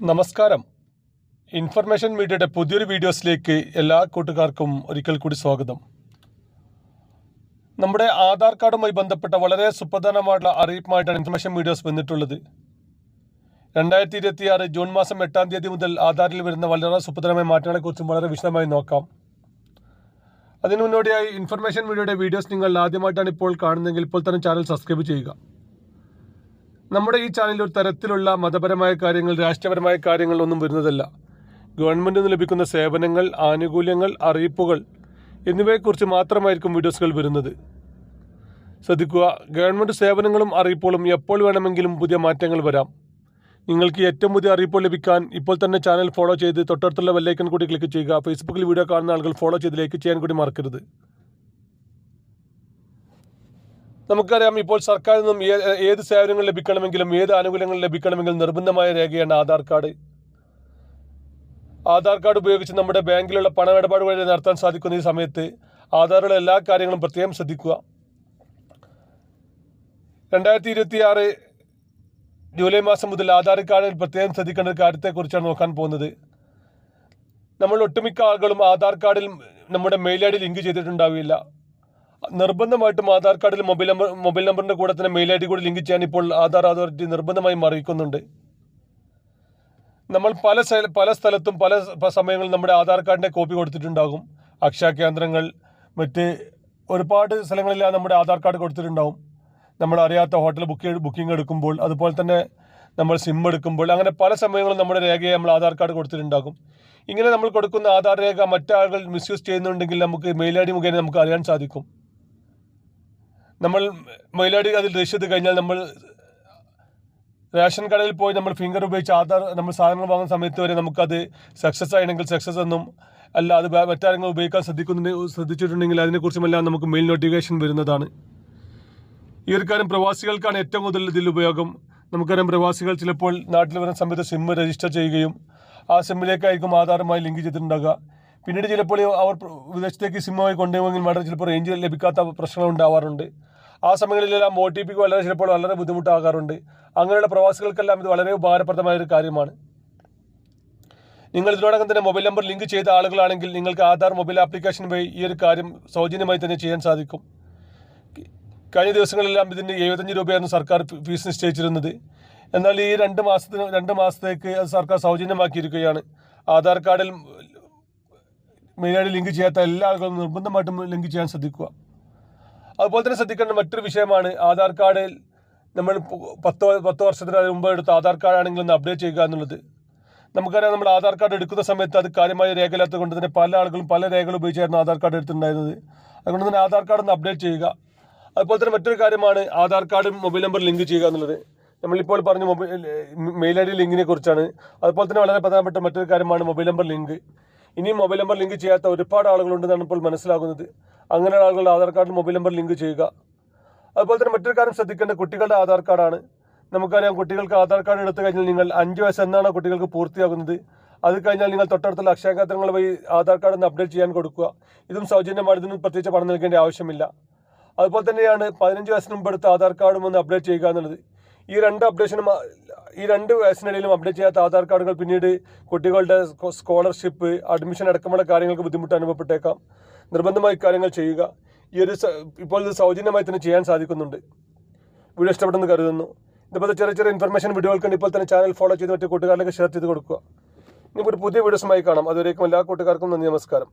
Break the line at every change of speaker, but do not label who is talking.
നമസ്കാരം. ഇൻഫർമേഷൻ മീഡിയയുടെ പുതിയൊരു വീഡിയോസിലേക്ക് എല്ലാ കൂട്ടുകാർക്കും ഒരിക്കൽ കൂടി സ്വാഗതം. നമ്മുടെ ആധാർ കാർഡുമായി ബന്ധപ്പെട്ട വളരെ സുപ്രധാനമായിട്ടുള്ള അറിയിപ്പുമായിട്ടാണ് ഇൻഫർമേഷൻ വീഡിയോസ് വന്നിട്ടുള്ളത്. 2026 ജൂൺ മാസം 8-ാം തീയതി മുതൽ ആധാറിൽ വരുന്ന വളരെ സുപ്രധാനമായ മാറ്റങ്ങളെക്കുറിച്ചും വളരെ വിശദമായി നോക്കാം. അതിനു മുന്നോടിയായി ഇൻഫർമേഷൻ മീഡിയയുടെ വീഡിയോസ് നിങ്ങൾ ആദ്യമായിട്ടാണ് ഇപ്പോൾ കാണുന്നതെങ്കിൽ ഇപ്പോൾ തന്നെ ചാനൽ സബ്സ്ക്രൈബ് ചെയ്യുക. നമ്മുടെ ഈ ചാനലിൽ ഒരു തരത്തിലുള്ള മതപരമായ കാര്യങ്ങൾ, രാഷ്ട്രീയപരമായ കാര്യങ്ങൾ ഒന്നും വരുന്നതല്ല. ഗവൺമെൻറ്റിൽ നിന്ന് ലഭിക്കുന്ന സേവനങ്ങൾ, ആനുകൂല്യങ്ങൾ, അറിയിപ്പുകൾ എന്നിവയെക്കുറിച്ച് മാത്രമായിരിക്കും വീഡിയോസുകൾ വരുന്നത്. ശ്രദ്ധിക്കുക, ഗവൺമെൻറ് സേവനങ്ങളും അറിയിപ്പുകളും എപ്പോൾ വേണമെങ്കിലും പുതിയ മാറ്റങ്ങൾ വരാം. നിങ്ങൾക്ക് ഏറ്റവും പുതിയ അറിയിപ്പുകൾ ലഭിക്കാൻ ഇപ്പോൾ തന്നെ ചാനൽ ഫോളോ ചെയ്ത് തൊട്ടടുത്തുള്ള ബെല്ലൈക്കൺ കൂടി ക്ലിക്ക് ചെയ്യുക. ഫേസ്ബുക്കിൽ വീഡിയോ കാണുന്ന ആളുകൾ ഫോളോ ചെയ്ത് ലൈക്ക് ചെയ്യാൻ കൂടി മറക്കരുത്. നമുക്കറിയാം, ഇപ്പോൾ സർക്കാരിൽ നിന്നും ഏത് സേവനങ്ങൾ ലഭിക്കണമെങ്കിലും ഏത് ആനുകൂല്യങ്ങൾ ലഭിക്കണമെങ്കിലും നിർബന്ധമായ രേഖയാണ് ആധാർ കാർഡ്. ആധാർ കാർഡ് ഉപയോഗിച്ച് നമ്മുടെ ബാങ്കിലുള്ള പണമിടപാട് വഴി നടത്താൻ സാധിക്കുന്ന ഈ സമയത്ത് ആധാറിലുള്ള എല്ലാ കാര്യങ്ങളും പ്രത്യേകം ശ്രദ്ധിക്കുക. 2026 ജൂലൈ മാസം മുതൽ ആധാർ കാർഡിൽ പ്രത്യേകം ശ്രദ്ധിക്കേണ്ട ഒരു കാര്യത്തെക്കുറിച്ചാണ് നോക്കാൻ പോകുന്നത്. നമ്മൾ ഒട്ടുമിക്ക ആളുകളും ആധാർ കാർഡിൽ നമ്മുടെ മെയിൽ ഐ ഡി ലിങ്ക് ചെയ്തിട്ടുണ്ടാവില്ല. നിർബന്ധമായിട്ടും ആധാർ കാർഡിൽ മൊബൈൽ നമ്പറിൻ്റെ കൂടെ തന്നെ മെയിൽ ഐ ഡി കൂടി ലിങ്ക് ചെയ്യാൻ ഇപ്പോൾ ആധാർ അതോറിറ്റി നിർബന്ധമായും അറിയിക്കുന്നുണ്ട്. നമ്മൾ പല സ്ഥലത്തും പല സമയങ്ങളിൽ നമ്മുടെ ആധാർ കാർഡിൻ്റെ കോപ്പി കൊടുത്തിട്ടുണ്ടാകും. അക്ഷയ കേന്ദ്രങ്ങൾ, മറ്റ് ഒരുപാട് സ്ഥലങ്ങളിലാണ് നമ്മുടെ ആധാർ കാർഡ് കൊടുത്തിട്ടുണ്ടാകും. നമ്മൾ അറിയാത്ത ഹോട്ടൽ ബുക്കിംഗ് എടുക്കുമ്പോൾ, അതുപോലെ തന്നെ നമ്മൾ സിം എടുക്കുമ്പോൾ, അങ്ങനെ പല സമയങ്ങളും നമ്മുടെ രേഖയെ നമ്മൾ ആധാർ കാർഡ് കൊടുത്തിട്ടുണ്ടാകും. ഇങ്ങനെ നമ്മൾ കൊടുക്കുന്ന ആധാർ രേഖ മറ്റാളുകൾ മിസ്യൂസ് ചെയ്യുന്നുണ്ടെങ്കിൽ നമുക്ക് മെയിൽ ഐ ഡി മുഖേന നമുക്ക് അറിയാൻ സാധിക്കും. നമ്മൾ മെയിൽ ഐ ഡി അതിൽ രജിസ്റ്റർ ചെയ്ത് കഴിഞ്ഞാൽ നമ്മൾ റേഷൻ കടയിൽ പോയി നമ്മൾ ഫിംഗർ ഉപയോഗിച്ച് ആധാർ നമ്മൾ സാധനങ്ങൾ വാങ്ങുന്ന സമയത്ത് വരെ നമുക്കത് സക്സസ് ആയെങ്കിൽ സക്സസ് എന്നും, അല്ല അത് മറ്റാരെങ്കിലും ഉപയോഗിക്കാൻ ശ്രദ്ധിച്ചിട്ടുണ്ടെങ്കിൽ അതിനെക്കുറിച്ചുമെല്ലാം നമുക്ക് മെയിൽ നോട്ടിഫിക്കേഷൻ വരുന്നതാണ്. ഈ ഒരു കാര്യം പ്രവാസികൾക്കാണ് ഏറ്റവും കൂടുതൽ ഇതിൽ ഉപയോഗം. നമുക്കറിയാം, പ്രവാസികൾ ചിലപ്പോൾ നാട്ടിൽ വരുന്ന സമയത്ത് സിം രജിസ്റ്റർ ചെയ്യുകയും ആ സിമ്മിലേക്കായിരിക്കും ആധാറുമായി ലിങ്ക് ചെയ്തിട്ടുണ്ടാകുക. പിന്നീട് ചിലപ്പോൾ അവർ വിദേശത്തേക്ക് സിമ്മുമായി കൊണ്ടുപോകുമെങ്കിൽ മാത്രം ചിലപ്പോൾ റേഞ്ച് ലഭിക്കാത്ത പ്രശ്നങ്ങൾ ഉണ്ടാവാറുണ്ട്. ആ സമയങ്ങളിലെല്ലാം OTP ചിലപ്പോൾ വളരെ ബുദ്ധിമുട്ടാകാറുണ്ട്. അങ്ങനെയുള്ള പ്രവാസികൾക്കെല്ലാം ഇത് വളരെ ഉപകാരപ്രദമായ ഒരു കാര്യമാണ്. നിങ്ങൾ ഇതിനോടകം തന്നെ മൊബൈൽ നമ്പർ ലിങ്ക് ചെയ്ത ആളുകളാണെങ്കിൽ നിങ്ങൾക്ക് ആധാർ മൊബൈൽ ആപ്ലിക്കേഷൻ വഴി ഈ ഒരു കാര്യം സൗജന്യമായി തന്നെ ചെയ്യാൻ സാധിക്കും. കഴിഞ്ഞ ദിവസങ്ങളെല്ലാം ഇതിന് 75 രൂപയായിരുന്നു സർക്കാർ ഫീസ് നിശ്ചയിച്ചിരുന്നത്. എന്നാൽ ഈ 2 മാസത്തേക്ക് അത് സർക്കാർ സൗജന്യമാക്കിയിരിക്കുകയാണ്. ആധാർ കാർഡിൽ മെയിൽ ഐ ഡി ലിങ്ക് ചെയ്യാത്ത എല്ലാ ആളുകളും നിർബന്ധമായിട്ടും ലിങ്ക് ചെയ്യാൻ ശ്രദ്ധിക്കുക. അതുപോലെ തന്നെ ശ്രദ്ധിക്കേണ്ട മറ്റൊരു വിഷയമാണ് ആധാർ കാർഡിൽ നമ്മൾ 10 വർഷത്തിന് മുമ്പ് എടുത്ത ആധാർ കാർഡാണെങ്കിൽ ഒന്ന് അപ്ഡേറ്റ് ചെയ്യുക എന്നുള്ളത്. നമുക്കറിയാം, നമ്മൾ ആധാർ കാർഡ് എടുക്കുന്ന സമയത്ത് അത് കാര്യമായ രേഖയില്ലാത്തത് കൊണ്ട് തന്നെ പല ആളുകളും പല രേഖകൾ ഉപയോഗിച്ചായിരുന്നു ആധാർ കാർഡ് എടുത്തിട്ടുണ്ടായിരുന്നത്. അതുകൊണ്ട് തന്നെ ആധാർ കാർഡ് ഒന്ന് അപ്ഡേറ്റ് ചെയ്യുക. അതുപോലെ തന്നെ മറ്റൊരു കാര്യമാണ് ആധാർ കാർഡും മൊബൈൽ നമ്പർ ലിങ്ക് ചെയ്യുക എന്നുള്ളത്. നമ്മളിപ്പോൾ പറഞ്ഞ മെയിൽ ഐ ഡി ലിങ്കിനെ കുറിച്ചാണ്. അതുപോലെ തന്നെ വളരെ പ്രധാനപ്പെട്ട മറ്റൊരു കാര്യമാണ് മൊബൈൽ നമ്പർ ലിങ്ക്. ഇനിയും മൊബൈൽ നമ്പർ ലിങ്ക് ചെയ്യാത്ത ഒരുപാട് ആളുകളുണ്ടെന്നാണ് ഇപ്പോൾ മനസ്സിലാകുന്നത്. അങ്ങനെയുള്ള ആളുകളുടെ ആധാർ കാർഡിൽ മൊബൈൽ നമ്പർ ലിങ്ക് ചെയ്യുക. അതുപോലെ തന്നെ മറ്റൊരു കാര്യം ശ്രദ്ധിക്കേണ്ട കുട്ടികളുടെ ആധാർ കാർഡാണ്. നമുക്കറിയാം, കുട്ടികൾക്ക് ആധാർ കാർഡ് എടുത്തു കഴിഞ്ഞാൽ നിങ്ങൾ 5 വയസ്സ് എന്നാണ് കുട്ടികൾക്ക് പൂർത്തിയാകുന്നത്. അത് കഴിഞ്ഞാൽ നിങ്ങൾ തൊട്ടടുത്തുള്ള അക്ഷയ കേന്ദ്രങ്ങൾ വഴി ആധാർ കാർഡ് ഒന്ന് അപ്ഡേറ്റ് ചെയ്യാൻ കൊടുക്കുക. ഇതും സൗജന്യമാണ്, ഇതിന് പ്രത്യേകിച്ച് പണം നൽകേണ്ട ആവശ്യമില്ല. അതുപോലെ തന്നെയാണ് 15 വയസ്സിന് മുമ്പ് എടുത്ത ആധാർ കാർഡും ഒന്ന് അപ്ഡേറ്റ് ചെയ്യുക എന്നുള്ളത്. ഈ 2 വയസ്സിനിടയിലും അപ്ഡേറ്റ് ചെയ്യാത്ത ആധാർ കാർഡുകൾ പിന്നീട് കുട്ടികളുടെ സ്കോളർഷിപ്പ്, അഡ്മിഷൻ അടക്കമുള്ള കാര്യങ്ങൾക്ക് ബുദ്ധിമുട്ട് അനുഭവപ്പെട്ടേക്കാം. നിർബന്ധമായി കാര്യങ്ങൾ ചെയ്യുക. ഇപ്പോൾ ഇത് സൗജന്യമായി തന്നെ ചെയ്യാൻ സാധിക്കുന്നുണ്ട്. വീഡിയോ ഇഷ്ടപ്പെട്ടെന്ന് കരുതുന്നു. ഇതുപോലെ ചെറിയ ഇൻഫർമേഷൻ വീഡിയോകൾക്ക് ഇപ്പോൾ തന്നെ ചാനൽ ഫോളോ ചെയ്ത് മറ്റു കൂട്ടുകാരിലേക്ക് ഷെയർ ചെയ്ത് കൊടുക്കുക. ഇനി ഒരു പുതിയ വീഡിയോസുമായി കാണാം. അതുവരേക്കും എല്ലാ കൂട്ടുകാർക്കും നന്ദി, നമസ്കാരം.